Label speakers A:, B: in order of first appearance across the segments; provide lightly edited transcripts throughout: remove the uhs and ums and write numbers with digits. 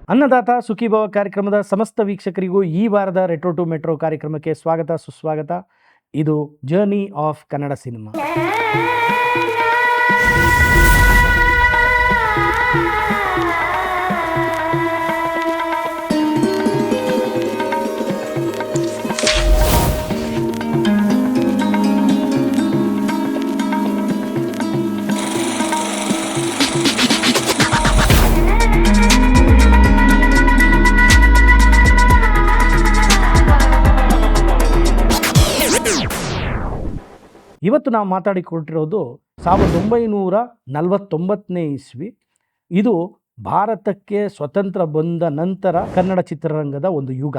A: ಅನ್ನದಾತ ಸುಖೀಭವ ಕಾರ್ಯಕ್ರಮದ ಸಮಸ್ತ ವೀಕ್ಷಕರಿಗೂ ಈ ವಾರದ ರೆಟ್ರೋ ಟು ಮೆಟ್ರೋ ಕಾರ್ಯಕ್ರಮಕ್ಕೆ ಸ್ವಾಗತ ಸುಸ್ವಾಗತ. ಇದು ಜರ್ನಿ ಆಫ್ ಕನ್ನಡ ಸಿನಿಮಾ. ಇವತ್ತು ನಾವು ಮಾತಾಡಿಕೊಟ್ಟಿರೋದು 1949ನೇ ಇಸ್ವಿ. ಇದು ಭಾರತಕ್ಕೆ ಸ್ವತಂತ್ರ ಬಂದ ನಂತರ ಕನ್ನಡ ಚಿತ್ರರಂಗದ ಒಂದು ಯುಗ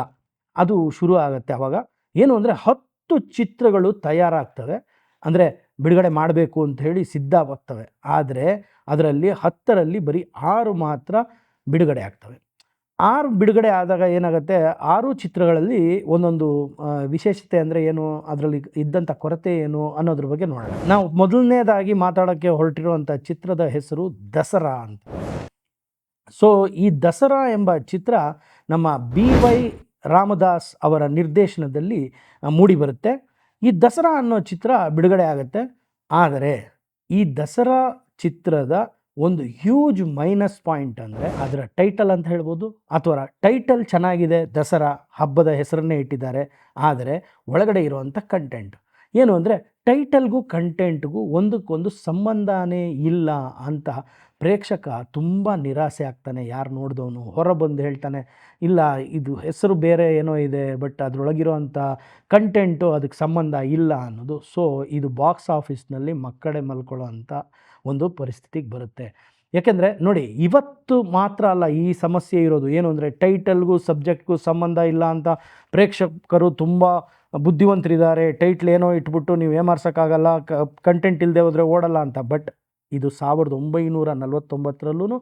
A: ಅದು ಶುರು ಆಗುತ್ತೆ. ಆವಾಗ ಏನು ಅಂದರೆ 10 ಚಿತ್ರಗಳು ತಯಾರಾಗ್ತವೆ, ಅಂದರೆ ಬಿಡುಗಡೆ ಮಾಡಬೇಕು ಅಂತ ಹೇಳಿ ಸಿದ್ಧವಾಗ್ತವೆ. ಆದರೆ ಅದರಲ್ಲಿ 10ರಲ್ಲಿ ಬರೀ 6 ಮಾತ್ರ ಬಿಡುಗಡೆ ಆಗ್ತವೆ. 6 ಬಿಡುಗಡೆ ಆದಾಗ ಏನಾಗುತ್ತೆ, 6 ಚಿತ್ರಗಳಲ್ಲಿ ಒಂದೊಂದು ವಿಶೇಷತೆ ಅಂದರೆ ಏನು, ಅದರಲ್ಲಿ ಇದ್ದಂಥ ಕೊರತೆ ಏನು ಅನ್ನೋದ್ರ ಬಗ್ಗೆ ನೋಡೋಣ. ನಾವು ಮೊದಲನೇದಾಗಿ ಮಾತಾಡೋಕ್ಕೆ ಹೊರಟಿರುವಂಥ ಚಿತ್ರದ ಹೆಸರು ದಸರಾ ಅಂತ. ಸೊ ಈ ದಸರಾ ಎಂಬ ಚಿತ್ರ ನಮ್ಮ BY ರಾಮದಾಸ್ ಅವರ ನಿರ್ದೇಶನದಲ್ಲಿ ಮೂಡಿಬರುತ್ತೆ. ಈ ದಸರಾ ಅನ್ನೋ ಚಿತ್ರ ಬಿಡುಗಡೆ ಆಗುತ್ತೆ. ಆದರೆ ಈ ದಸರಾ ಚಿತ್ರದ ಒಂದು ಹ್ಯೂಜ್ ಮೈನಸ್ ಪಾಯಿಂಟ್ ಅಂದರೆ ಅದರ ಟೈಟಲ್ ಅಂತ ಹೇಳ್ಬೋದು, ಅಥವಾ ಟೈಟಲ್ ಚೆನ್ನಾಗಿದೆ, ದಸರಾ ಹಬ್ಬದ ಹೆಸರನ್ನೇ ಇಟ್ಟಿದ್ದಾರೆ, ಆದರೆ ಒಳಗಡೆ ಇರುವಂಥ ಕಂಟೆಂಟ್ ಏನು ಅಂದರೆ ಟೈಟಲ್ಗೂ ಕಂಟೆಂಟ್ಗೂ ಒಂದಕ್ಕೊಂದು ಸಂಬಂಧನೇ ಇಲ್ಲ ಅಂತ ಪ್ರೇಕ್ಷಕ ತುಂಬ ನಿರಾಸೆ ಆಗ್ತಾನೆ. ಯಾರು ನೋಡಿದವನು ಹೊರ ಬಂದು ಹೇಳ್ತಾನೆ, ಇಲ್ಲ ಇದು ಹೆಸರು ಬೇರೆ ಏನೋ ಇದೆ, ಬಟ್ ಅದರೊಳಗಿರೋವಂಥ ಕಂಟೆಂಟು ಅದಕ್ಕೆ ಸಂಬಂಧ ಇಲ್ಲ ಅನ್ನೋದು. ಸೊ ಇದು ಬಾಕ್ಸ್ ಆಫೀಸ್ನಲ್ಲಿ ಮಕ್ಕಳೇ ಮಲ್ಕೊಳ್ಳೋ ಅಂಥ ಒಂದು ಪರಿಸ್ಥಿತಿಗೆ ಬರುತ್ತೆ. ಯಾಕೆಂದರೆ ನೋಡಿ, ಇವತ್ತು ಮಾತ್ರ ಅಲ್ಲ ಈ ಸಮಸ್ಯೆ ಇರೋದು. ಏನು ಅಂದರೆ ಟೈಟಲ್ಗೂ ಸಬ್ಜೆಕ್ಟ್ಗೂ ಸಂಬಂಧ ಇಲ್ಲ ಅಂತ ಪ್ರೇಕ್ಷಕರು ತುಂಬ ಬುದ್ಧಿವಂತರಿದ್ದಾರೆ. ಟೈಟ್ಲ್ ಏನೋ ಇಟ್ಬಿಟ್ಟು ನೀವು ಏಮಾರ್ಸೋಕ್ಕಾಗಲ್ಲ, ಕಂಟೆಂಟ್ ಇಲ್ಲದೆ ಹೋದರೆ ಓಡಲ್ಲ ಅಂತ. ಬಟ್ ಇದು 1949ರಲ್ಲೂ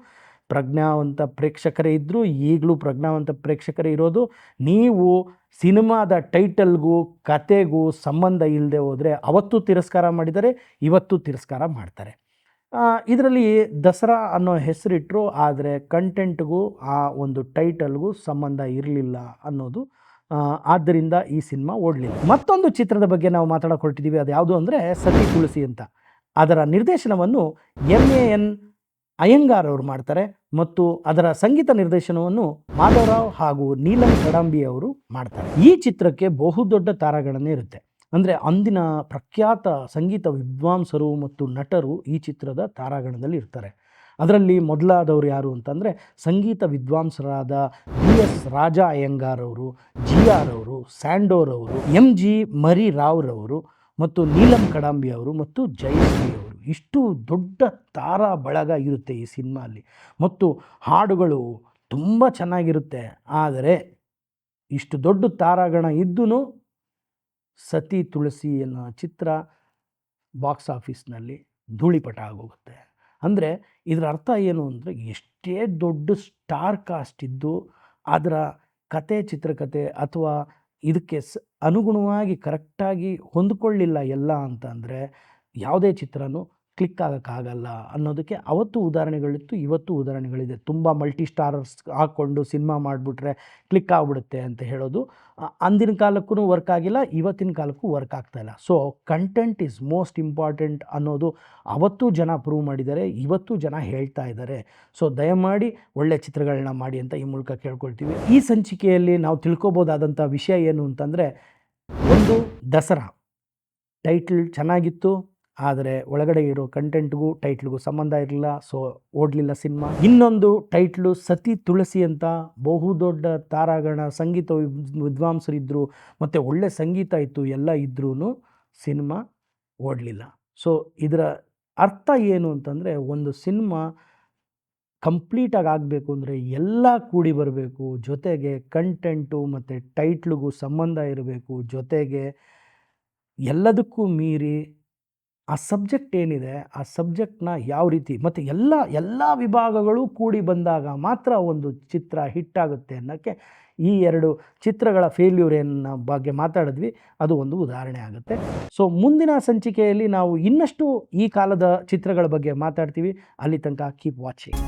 A: ಪ್ರಜ್ಞಾವಂತ ಪ್ರೇಕ್ಷಕರೇ ಇದ್ದರು, ಈಗಲೂ ಪ್ರಜ್ಞಾವಂತ ಪ್ರೇಕ್ಷಕರೇ ಇರೋದು. ನೀವು ಸಿನಿಮಾದ ಟೈಟಲ್ಗೂ ಕತೆಗೂ ಸಂಬಂಧ ಇಲ್ಲದೆ ಹೋದರೆ ಅವತ್ತು ತಿರಸ್ಕಾರ ಮಾಡಿದರೆ, ಇವತ್ತು ತಿರಸ್ಕಾರ ಮಾಡ್ತಾರೆ. ಇದರಲ್ಲಿ ದಸರಾ ಅನ್ನೋ ಹೆಸರಿಟ್ಟರು, ಆದರೆ ಕಂಟೆಂಟ್ಗೂ ಆ ಒಂದು ಟೈಟಲ್ಗೂ ಸಂಬಂಧ ಇರಲಿಲ್ಲ ಅನ್ನೋದು. ಆದ್ದರಿಂದ ಈ ಸಿನಿಮಾ ಓಡಲಿಲ್ಲ. ಮತ್ತೊಂದು ಚಿತ್ರದ ಬಗ್ಗೆ ನಾವು ಮಾತಾಡೋಕೆ ಹೊರಟಿದ್ದೀವಿ. ಅದು ಯಾವುದು ಅಂದರೆ ಸತಿ ತುಳಸಿ ಅಂತ. ಅದರ ನಿರ್ದೇಶನವನ್ನು MAN ಅಯ್ಯಂಗಾರ್ ಅವರು ಮಾಡ್ತಾರೆ, ಮತ್ತು ಅದರ ಸಂಗೀತ ನಿರ್ದೇಶನವನ್ನು ಮಾಧವರಾವ್ ಹಾಗೂ ನೀಲಂ ಕಡಂಬಿ ಅವರು ಮಾಡ್ತಾರೆ. ಈ ಚಿತ್ರಕ್ಕೆ ಬಹುದೊಡ್ಡ ತಾರಾಗಣನೆ ಇರುತ್ತೆ. ಅಂದರೆ ಅಂದಿನ ಪ್ರಖ್ಯಾತ ಸಂಗೀತ ವಿದ್ವಾಂಸರು ಮತ್ತು ನಟರು ಈ ಚಿತ್ರದ ತಾರಾಗಣದಲ್ಲಿ ಇರ್ತಾರೆ. ಅದರಲ್ಲಿ ಮೊದಲಾದವರು ಯಾರು ಅಂತಂದರೆ ಸಂಗೀತ ವಿದ್ವಾಂಸರಾದ BS ರಾಜ ಅಯ್ಯಂಗಾರ್ ಅವರು, GR ಅವರು, ಸ್ಯಾಂಡೋರ್ ಅವರು, MG ಮರಿ ರಾವ್ರವರು, ಮತ್ತು ನೀಲಂ ಕಡಂಬಿ ಅವರು, ಮತ್ತು ಜಯಶ್ರೀ ಅವರು. ಇಷ್ಟು ದೊಡ್ಡ ತಾರಾ ಬಳಗ ಇರುತ್ತೆ ಈ ಸಿನಿಮಾಲ್ಲಿ, ಮತ್ತು ಹಾಡುಗಳು ತುಂಬ ಚೆನ್ನಾಗಿರುತ್ತೆ. ಆದರೆ ಇಷ್ಟು ದೊಡ್ಡ ತಾರಾಗಣ ಇದ್ದೂ ಸತಿ ತುಳಸಿ ಅನ್ನೋ ಚಿತ್ರ ಬಾಕ್ಸ್ ಆಫೀಸ್ನಲ್ಲಿ ಧೂಳಿಪಟ ಆಗೋಗುತ್ತೆ. ಅಂದರೆ ಇದರ ಅರ್ಥ ಏನು ಅಂದರೆ, ಎಷ್ಟೇ ದೊಡ್ಡ ಸ್ಟಾರ್ ಕಾಸ್ಟ್ ಇದ್ದು ಅದರ ಕತೆ, ಚಿತ್ರಕಥೆ ಅಥವಾ ಇದಕ್ಕೆ ಅನುಗುಣವಾಗಿ ಕರೆಕ್ಟಾಗಿ ಹೊಂದ್ಕೊಳ್ಳಿಲ್ಲ ಎಲ್ಲ ಅಂತಂದರೆ ಯಾವುದೇ ಚಿತ್ರನೂ ಕ್ಲಿಕ್ ಆಗೋಕ್ಕಾಗಲ್ಲ ಅನ್ನೋದಕ್ಕೆ ಅವತ್ತು ಉದಾಹರಣೆಗಳಿತ್ತು, ಇವತ್ತು ಉದಾಹರಣೆಗಳಿದೆ. ತುಂಬ ಮಲ್ಟಿ ಸ್ಟಾರರ್ಸ್ ಹಾಕ್ಕೊಂಡು ಸಿನಿಮಾ ಮಾಡಿಬಿಟ್ರೆ ಕ್ಲಿಕ್ ಆಗಿಬಿಡುತ್ತೆ ಅಂತ ಹೇಳೋದು ಅಂದಿನ ಕಾಲಕ್ಕೂ ವರ್ಕ್ ಆಗಿಲ್ಲ, ಇವತ್ತಿನ ಕಾಲಕ್ಕೂ ವರ್ಕ್ ಆಗ್ತಾಯಿಲ್ಲ. So content is most important ಅನ್ನೋದು ಅವತ್ತು ಜನ ಪ್ರೂವ್ ಮಾಡಿದ್ದಾರೆ, ಇವತ್ತು ಜನ ಹೇಳ್ತಾ ಇದ್ದಾರೆ. ಸೊ ದಯಮಾಡಿ ಒಳ್ಳೆ ಚಿತ್ರಗಳನ್ನ ಮಾಡಿ ಅಂತ ಈ ಮೂಲಕ ಕೇಳ್ಕೊಳ್ತೀವಿ. ಈ ಸಂಚಿಕೆಯಲ್ಲಿ ನಾವು ತಿಳ್ಕೊಬೋದಾದಂಥ ವಿಷಯ ಏನು ಅಂತಂದರೆ, ಒಂದು ದಸರಾ ಟೈಟಲ್ ಚೆನ್ನಾಗಿತ್ತು, ಆದರೆ ಒಳಗಡೆ ಇರೋ ಕಂಟೆಂಟ್ಗೂ ಟೈಟ್ಲ್ಗೂ ಸಂಬಂಧ ಇರಲಿಲ್ಲ, ಸೊ ಓಡಲಿಲ್ಲ ಸಿನಿಮಾ. ಇನ್ನೊಂದು ಟೈಟ್ಲು ಸತಿ ತುಳಸಿ ಅಂತ, ಬಹುದೊಡ್ಡ ತಾರಾಗಣ ಸಂಗೀತ ವಿದ್ವಾಂಸರಿದ್ದರು, ಮತ್ತು ಒಳ್ಳೆ ಸಂಗೀತ ಇತ್ತು, ಎಲ್ಲ ಇದ್ರೂ ಸಿನಿಮಾ ಓಡಲಿಲ್ಲ. ಸೊ ಇದರ ಅರ್ಥ ಏನು ಅಂತಂದರೆ, ಒಂದು ಸಿನಿಮಾ ಕಂಪ್ಲೀಟಾಗಿ ಆಗಬೇಕು ಅಂದರೆ ಎಲ್ಲ ಕೂಡಿ ಬರಬೇಕು, ಜೊತೆಗೆ ಕಂಟೆಂಟು ಮತ್ತು ಟೈಟ್ಲಿಗೂ ಸಂಬಂಧ ಇರಬೇಕು, ಜೊತೆಗೆ ಎಲ್ಲದಕ್ಕೂ ಮೀರಿ ಆ ಸಬ್ಜೆಕ್ಟ್ ಏನಿದೆ ಆ ಸಬ್ಜೆಕ್ಟ್ನ ಯಾವ ರೀತಿ ಮತ್ತು ಎಲ್ಲ ವಿಭಾಗಗಳು ಕೂಡಿ ಬಂದಾಗ ಮಾತ್ರ ಒಂದು ಚಿತ್ರ ಹಿಟ್ಟಾಗುತ್ತೆ ಅನ್ನೋಕ್ಕೆ ಈ 2 ಚಿತ್ರಗಳ ಫೇಲ್ಯೂರಿನ ಬಗ್ಗೆ ಮಾತಾಡಿದ್ವಿ, ಅದು ಒಂದು ಉದಾಹರಣೆ ಆಗುತ್ತೆ. ಸೊ ಮುಂದಿನ ಸಂಚಿಕೆಯಲ್ಲಿ ನಾವು ಇನ್ನಷ್ಟು ಈ ಕಾಲದ ಚಿತ್ರಗಳ ಬಗ್ಗೆ ಮಾತಾಡ್ತೀವಿ. ಅಲ್ಲಿ ತನಕ ಕೀಪ್ ವಾಚಿಂಗ್.